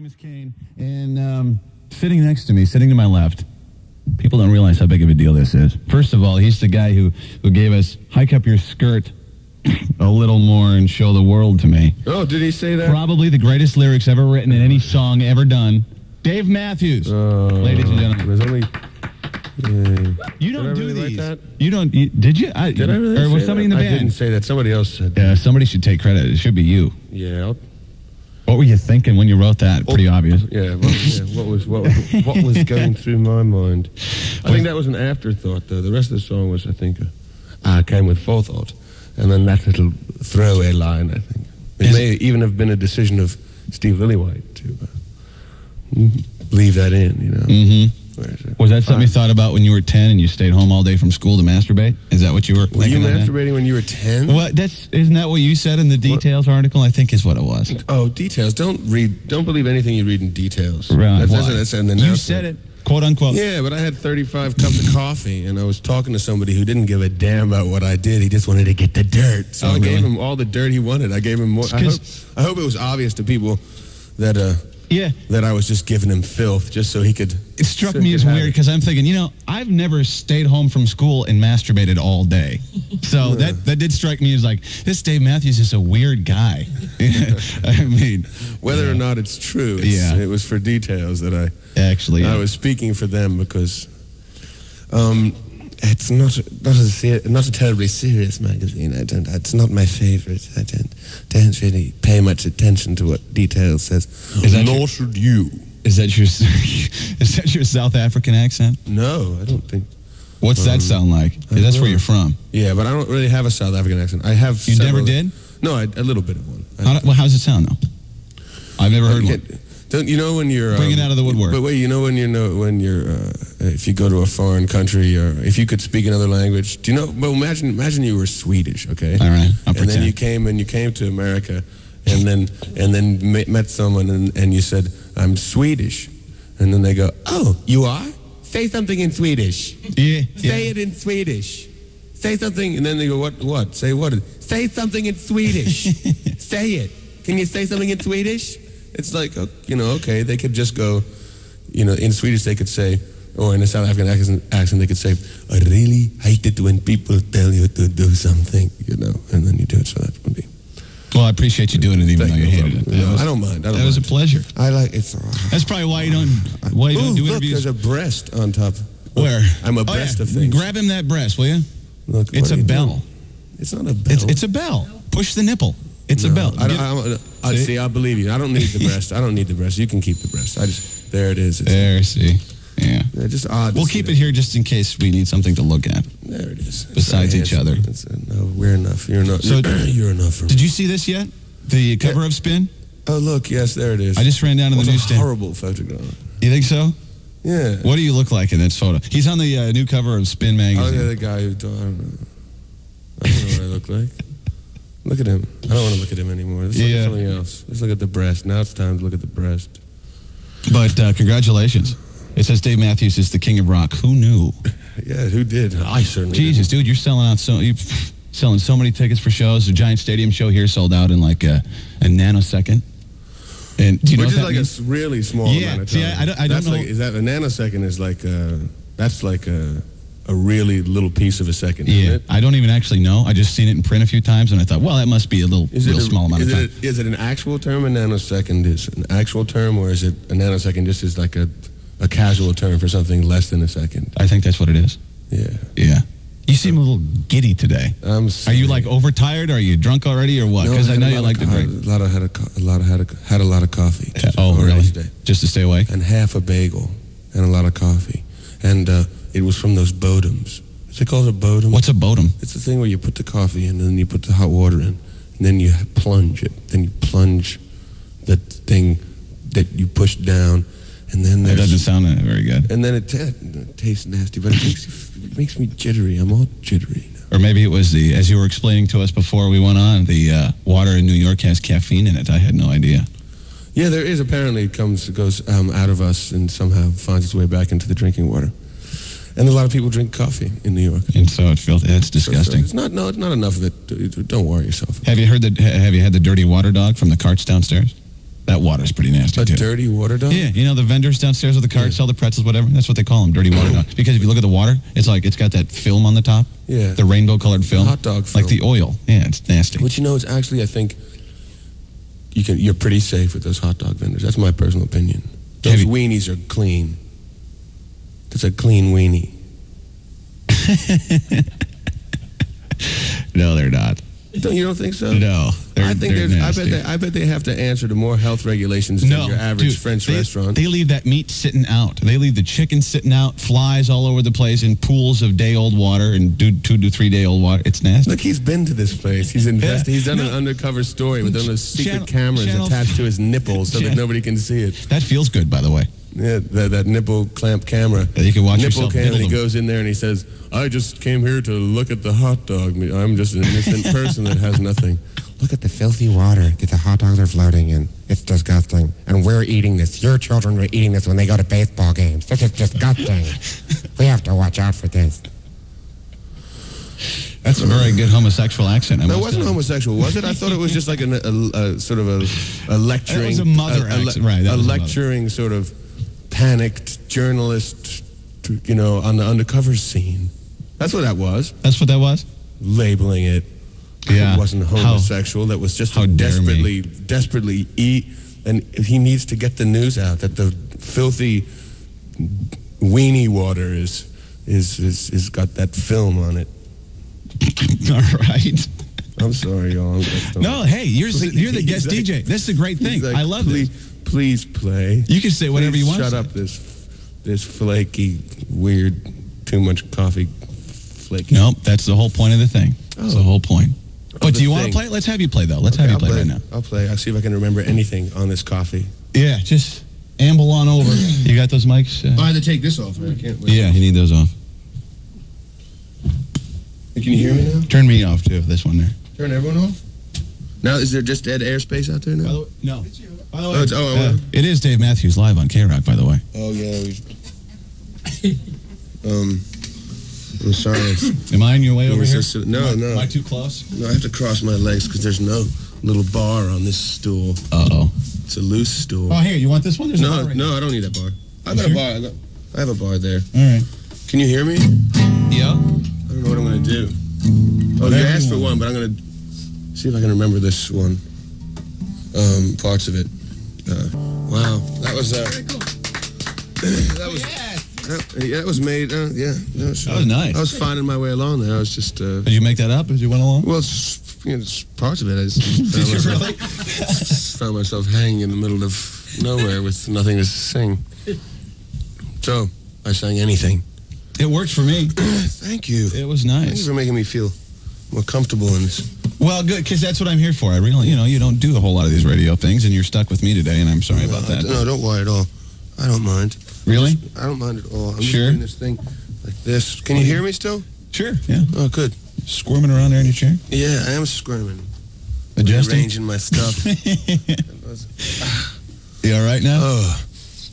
Louis Kane, and sitting next to me, sitting to my left, people don't realize how big of a deal this is. First of all, he's the guy who gave us "Hike Up Your Skirt" a little more and show the world to me. Oh, did he say that? Probably the greatest lyrics ever written in any song ever done. Dave Matthews, ladies and gentlemen. There's only... You don't do really these. Like you don't. Did you? Did I really or was say somebody in that? the band? I didn't say that. Somebody else said that. Yeah, somebody should take credit. It should be you. Yeah. What were you thinking when you wrote that? Pretty obvious. Yeah. What was going through my mind? I think that was an afterthought, though. The rest of the song was, I think, I came with forethought, and then that little throwaway line. I think it may even have been a decision of Steve Lillywhite to leave that in. You know. Mm-hmm. Was that something you thought about when you were 10 and you stayed home all day from school to masturbate? Is that what you were thinking? Were you masturbating when you were 10? Well, isn't that what you said in the Details article? I think is what it was. Oh, Details. Don't believe anything you read in Details. Right. That's an announcement. You said it, quote unquote. Yeah, but I had 35 cups of coffee, and I was talking to somebody who didn't give a damn about what I did. He just wanted to get the dirt. So I gave him all the dirt he wanted. I gave him more. I hope it was obvious to people that that I was just giving him filth just so he could. It struck me as weird because I'm thinking, I've never stayed home from school and masturbated all day. So that did strike me as like, this Dave Matthews is a weird guy. I mean, whether or not it's true, it was for Details that I was speaking for them because it's not a terribly serious magazine. It's not my favorite. I don't really pay much attention to what Details says. Nor should you. Is that your South African accent? No, I don't think. What's that sound like? That's where you're from. Yeah, but I don't really have a South African accent. I have. You never did? No, a little bit of one. How does it sound though? I've never heard one. Don't you know when you're bring it out of the woodwork? But wait, when you're if you go to a foreign country or if you could speak another language, do you know? Well, imagine you were Swedish, okay? All right, and then you came to America, and then met someone and you said, "I'm Swedish," and then they go, "Oh, you are? Say something in Swedish." Yeah. Say it in Swedish. Say something, and then they go, "What? Say what? Say something in Swedish. Say it. Can you say something in Swedish?" It's like, okay, they could just go, in Swedish they could say, or in a South African accent they could say, "I really hate it when people tell you to do something," and then you do it, so that would be. Well, I appreciate you doing it even though you hated it. I don't mind. That was a pleasure. I like it. That's probably why you don't do look, interviews. There's a breast on top. Where? I'm abreast of things. Grab him that breast, will you? Look, it's a bell. It's not a bell. It's a bell. Push the nipple. It's a bell. See, I believe you. I don't need the breast. I don't need the breast. You can keep the breast. There it is. See. Yeah. Just odd. We'll keep it here just in case we need something to look at. There it is. Besides each other. No, we're enough. You're enough. So, you're enough for me. Did you see this yet? The cover of Spin? Oh, look. Yes, there it is. I just ran down to the newsstand. It's a horrible photograph. You think so? Yeah. What do you look like in that photo? He's on the new cover of Spin magazine. Oh, the guy who... I don't know what I look like. Look at him. I don't want to look at him anymore. Let's look at something else. Let's look at the breast. Now it's time to look at the breast. But congratulations. It says Dave Matthews is the king of rock. Who knew? Yeah, who did? I certainly Jesus, dude, you're selling so many tickets for shows. The Giant Stadium show here sold out in like a nanosecond. And do you know Which what is like means? A really small amount of time. Yeah, I don't know. Is that a nanosecond is like that's like a really little piece of a second, isn't it? I don't even actually know. I just seen it in print a few times, and I thought, well, that must be a real small amount of time. Is it an actual term? A nanosecond is an actual term, or is it a nanosecond just is like a casual term for something less than a second? I think that's what it is. Yeah. You seem a little giddy today. Are you like overtired? Are you drunk already, or what? Because I know you like to drink. Had a lot of coffee. Really? Today. Just to stay awake? And half a bagel and a lot of coffee, and it was from those Bodums. Is it called a Bodum? What's a Bodum? It's the thing where you put the coffee in, and then you put the hot water in, and then you plunge it. Then you plunge the thing that you push down, and then that doesn't sound very good. And then it tastes nasty, but it makes me jittery. I'm all jittery now. Or maybe it was as you were explaining to us before we went on, the water in New York has caffeine in it. I had no idea. Yeah, there is. Apparently, it goes out of us and somehow finds its way back into the drinking water. And a lot of people drink coffee in New York. And so it's disgusting. It's not enough of it. Don't worry yourself. Have you had the dirty water dog from the carts downstairs? That water's pretty nasty, A too. dirty water dog? Yeah, you know the vendors downstairs with the carts sell the pretzels, whatever. That's what they call them, dirty water dogs. Because if you look at the water, it's like it's got that film on the top. Yeah. The rainbow-colored film. Hot dog film. Like the oil. Yeah, it's nasty. Which, you know, it's actually, I think, you're pretty safe with those hot dog vendors. That's my personal opinion. Those weenies are clean. That's a clean weenie. No, they're not. You don't think so? No, I think they're nasty. I bet they have to answer to more health regulations than your average French restaurant. They leave that meat sitting out. They leave the chicken sitting out, flies all over the place in pools of day-old water and 2 to 3 day old water. It's nasty. Look, he's been to this place. He's invested. Yeah. He's done an undercover story with those secret cameras attached to his nipples so that nobody can see it. That feels good, by the way. Yeah, that nipple clamp camera. Yeah, you can watch nipple yourself. Cam, and he goes in there and he says, "I just came here to look at the hot dog. I'm just an innocent person that has nothing." Look at the filthy water that the hot dogs are floating in. It's disgusting. And we're eating this. Your children are eating this when they go to baseball games. This is disgusting. We have to watch out for this. That's a very good homosexual accent. That wasn't homosexual, was it? I thought it was just like a sort of a lecturing. It was a mother accent, right? A lecturing sort of panicked journalist, you know, on the undercover scene. That's what that was. That's what that was? Labeling it. Yeah. It wasn't homosexual. That was just desperately eat. And he needs to get the news out that the filthy weenie water is got that film on it. All right. I'm sorry, y'all. No, hey, you're the guest DJ. That's the great thing. Like, I love this. Please play. You can say whatever you want. Shut up this flaky, weird, too much coffee flaky. Nope, that's the whole point of the thing. That's the whole point. But do you want to play? Let's have you play, though. Let's have you play right now. I'll play. I'll see if I can remember anything on this coffee. Yeah, just amble on over. You got those mics? I had to take this off. I can't wait. Yeah, you need those off. Can you hear me now? Turn me off, too, this one there. Turn everyone off? Now, is there just dead airspace out there now? No. By the way, it is Dave Matthews live on K-Rock, by the way. Oh, yeah. I'm sorry. Am I in your way over here? No. Am I too close? No, I have to cross my legs because there's no little bar on this stool. Uh-oh. It's a loose stool. Oh, here, you want this one? There's no, a bar right no, I don't need that bar. I've got a bar. I have a bar there. All right. Can you hear me? Yeah. I don't know what I'm going to do. Oh, you asked for one, but I'm going to see if I can remember this one. Parts of it. Wow, that was that was made. Yeah, that was nice. I was finding my way along there. I was just. Did you make that up as you went along? Well, it's, just parts of it. I just found myself hanging in the middle of nowhere with nothing to sing. So I sang anything. It worked for me. Thank you. It was nice. Thank you for making me feel more comfortable in this. Well, good, because that's what I'm here for. I really, you don't do a whole lot of these radio things, and you're stuck with me today, and I'm sorry about that. No, don't worry at all. I don't mind. Really? I don't mind at all. I'm sure. just doing this thing like this. Can you hear me still? Sure, yeah. Oh, good. Squirming around there in your chair? Yeah, I am squirming. Adjusting? Rearranging my stuff. You all right now? Oh.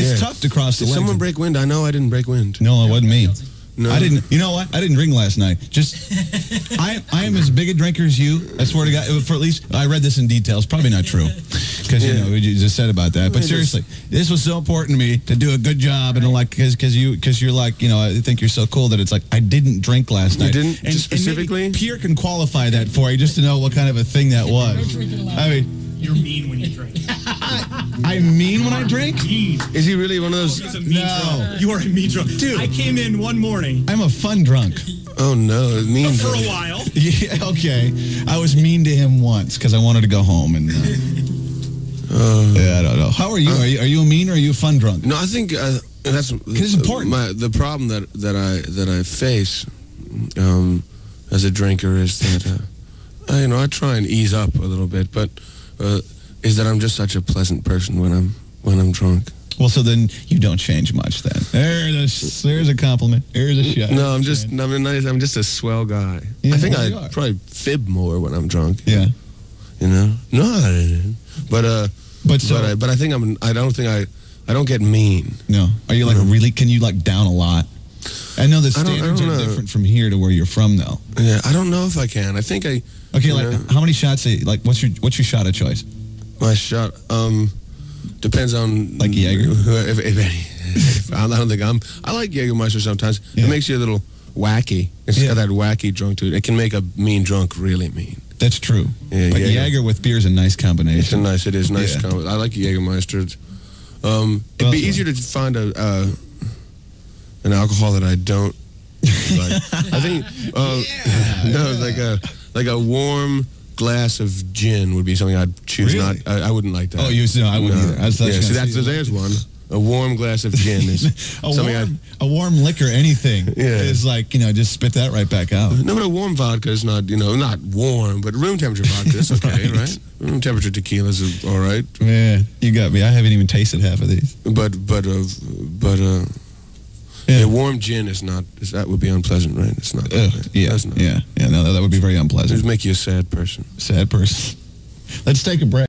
It's tough to cross the Did legs. someone break wind? I know I didn't break wind. No, it wasn't me. No. I didn't. You know what? I didn't drink last night. Just, I am as big a drinker as you. I swear to God. For at least, I read this in detail. It's probably not true, because you just said about that. But seriously, this was so important to me to do a good job, and like, because you're like, I think you're so cool that it's like I didn't drink last night. You didn't and specifically? And Pierre can qualify that for you, just to know what kind of a thing that was. I mean. You're mean when you drink. I'm mean when I drink? Mean. Is he really one of those? He's a mean drunk. You are a mean drunk. Dude. I came in one morning. I'm a fun drunk. Oh, no. Mean For drunk. a while. Yeah, okay. I was mean to him once because I wanted to go home. And yeah, I don't know. How are you? Are you a mean or are you a fun drunk? No, I think that's it's important. The problem that I face as a drinker is that I try and ease up a little bit, but is that I'm just such a pleasant person when I'm drunk. Well, so then you don't change much then. There's a compliment. There's a shot. No, I'm just a swell guy. Yeah, I think well, I probably fib more when I'm drunk. Yeah. No, I didn't. But I think I don't get mean. No. Are you like really? Can you like down a lot? I know the standards are different from here to where you're from, though. Yeah, I don't know if I can. I think I. Okay, like how many shots? Like what's your shot of choice? My shot. Depends on Like Jaeger? If any. I don't think I like Jägermeister sometimes. Yeah. It makes you a little wacky. It's Yeah. got that wacky drunk to it. It can make a mean drunk really mean. That's true. Yeah, but Jaeger. Jaeger with beer is a nice combination. It is nice. Yeah. I like Jägermeister. It'd be Also- easier to find an alcohol that I don't like. I think no, like a warm glass of gin would be something I'd choose. Really? Not I wouldn't like that. Oh, I wouldn't either. I thought you were see, gonna say- there's one. A warm glass of gin is something a warm liquor, anything Yeah. is like, just spit that right back out. No, but a warm vodka is not, not warm, but room temperature vodka, that's okay, right? Room temperature tequilas is all right. Yeah, you got me. I haven't even tasted half of these. But Yeah. warm gin is not, that would be unpleasant, right? It's not. Yeah, That's not. yeah. No, that would be very It unpleasant. would make you a sad person. Sad person. Let's take a break.